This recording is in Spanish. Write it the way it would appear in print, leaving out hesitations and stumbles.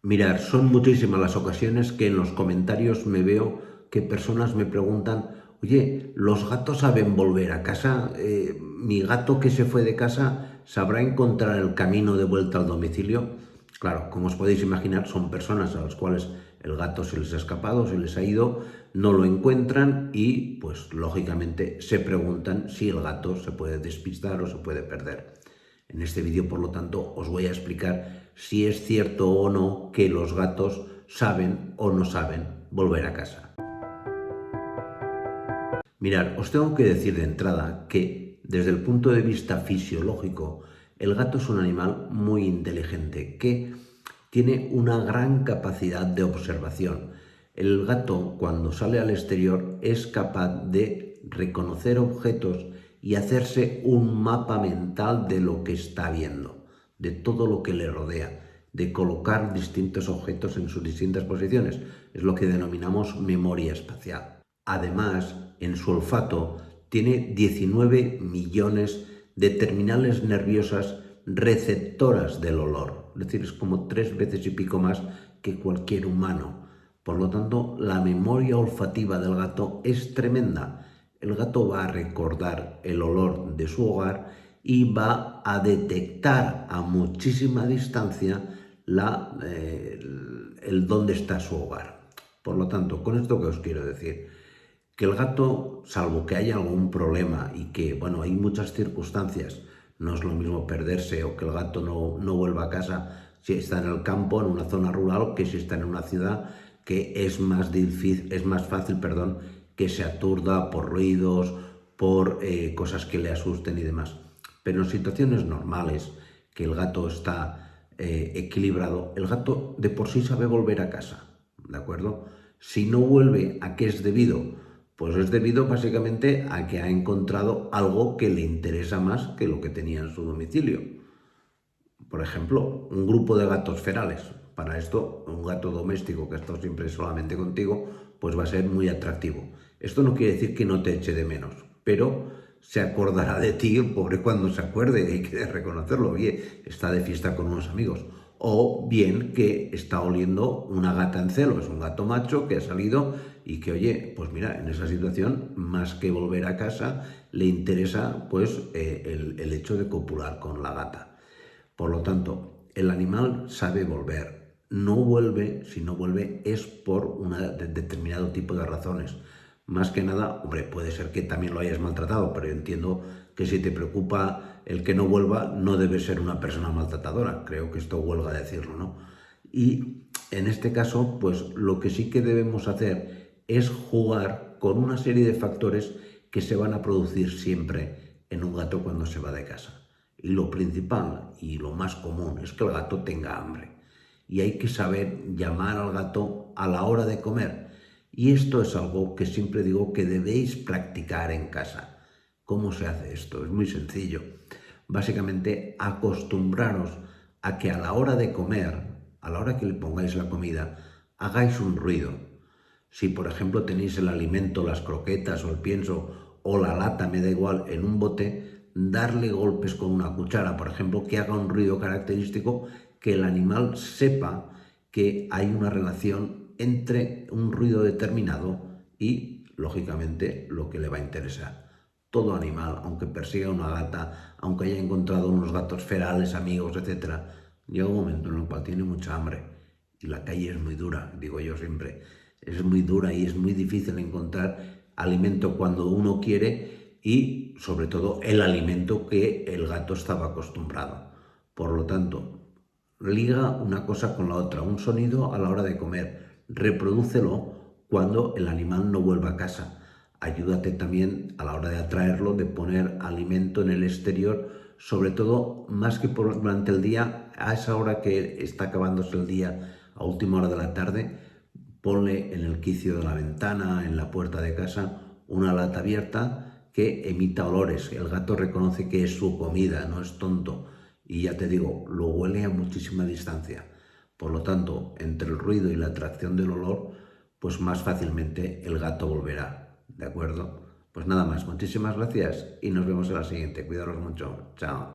Mirar, son muchísimas las ocasiones que en los comentarios me veo que personas me preguntan, oye, ¿los gatos saben volver a casa? ¿Mi gato que se fue de casa sabrá encontrar el camino de vuelta al domicilio? Claro, como os podéis imaginar, son personas a las cuales el gato se les ha escapado, se les ha ido, no lo encuentran y, pues, lógicamente se preguntan si el gato se puede despistar o se puede perder. En este vídeo, por lo tanto, os voy a explicar si es cierto o no que los gatos saben o no saben volver a casa. Mirad, os tengo que decir de entrada que, desde el punto de vista fisiológico, el gato es un animal muy inteligente que tiene una gran capacidad de observación. El gato, cuando sale al exterior, es capaz de reconocer objetos y hacerse un mapa mental de lo que está viendo, de todo lo que le rodea, de colocar distintos objetos en sus distintas posiciones. Es lo que denominamos memoria espacial. Además, en su olfato tiene 19 millones de terminales nerviosas receptoras del olor. Es decir, es como 3 veces y pico más que cualquier humano. Por lo tanto, la memoria olfativa del gato es tremenda. El gato va a recordar el olor de su hogar y va a detectar a muchísima distancia el dónde está su hogar. Por lo tanto, con esto que os quiero decir, que el gato, salvo que haya algún problema y que, bueno, hay muchas circunstancias, no es lo mismo perderse o que el gato no vuelva a casa si está en el campo, en una zona rural, que si está en una ciudad, que es más difícil, es más fácil, perdón, que se aturda por ruidos, por cosas que le asusten y demás. Pero en situaciones normales, que el gato está equilibrado, el gato de por sí sabe volver a casa, ¿de acuerdo? Si no vuelve, ¿a qué es debido? Pues es debido básicamente a que ha encontrado algo que le interesa más que lo que tenía en su domicilio. Por ejemplo, un grupo de gatos ferales. Para esto, un gato doméstico que ha estado siempre solamente contigo, pues va a ser muy atractivo. Esto no quiere decir que no te eche de menos, pero se acordará de ti, el pobre, cuando se acuerde, hay que reconocerlo. Oye, está de fiesta con unos amigos. O bien que está oliendo una gata en celo, es un gato macho que ha salido y que, oye, pues mira, en esa situación, más que volver a casa, le interesa pues el hecho de copular con la gata. Por lo tanto, el animal sabe volver. No vuelve, si no vuelve, es por un determinado tipo de razones. Más que nada, hombre, puede ser que también lo hayas maltratado, pero yo entiendo que si te preocupa el que no vuelva, no debe ser una persona maltratadora. Creo que esto huelga decirlo, ¿no? Y en este caso, pues lo que sí que debemos hacer es jugar con una serie de factores que se van a producir siempre en un gato cuando se va de casa. Y lo principal y lo más común es que el gato tenga hambre. Y hay que saber llamar al gato a la hora de comer. Y esto es algo que siempre digo que debéis practicar en casa. ¿Cómo se hace esto? Es muy sencillo. Básicamente, acostumbraros a que a la hora de comer, a la hora que le pongáis la comida, hagáis un ruido. Si, por ejemplo, tenéis el alimento, las croquetas o el pienso o la lata, me da igual, en un bote, darle golpes con una cuchara, por ejemplo, que haga un ruido característico, que el animal sepa que hay una relación entre un ruido determinado y, lógicamente, lo que le va a interesar. Todo animal, aunque persiga una gata, aunque haya encontrado unos gatos ferales, amigos, etc., llega un momento en el cual tiene mucha hambre y la calle es muy dura, digo yo siempre. Es muy dura y es muy difícil encontrar alimento cuando uno quiere y, sobre todo, el alimento que el gato estaba acostumbrado. Por lo tanto, liga una cosa con la otra, un sonido a la hora de comer, reprodúcelo cuando el animal no vuelva a casa. Ayúdate también a la hora de atraerlo, de poner alimento en el exterior, sobre todo más que durante el día, a esa hora que está acabándose el día, a última hora de la tarde, ponle en el quicio de la ventana, en la puerta de casa, una lata abierta que emita olores. El gato reconoce que es su comida, no es tonto. Y ya te digo, lo huele a muchísima distancia. Por lo tanto, entre el ruido y la atracción del olor, pues más fácilmente el gato volverá. ¿De acuerdo? Pues nada más, muchísimas gracias y nos vemos en la siguiente. Cuidaros mucho. Chao.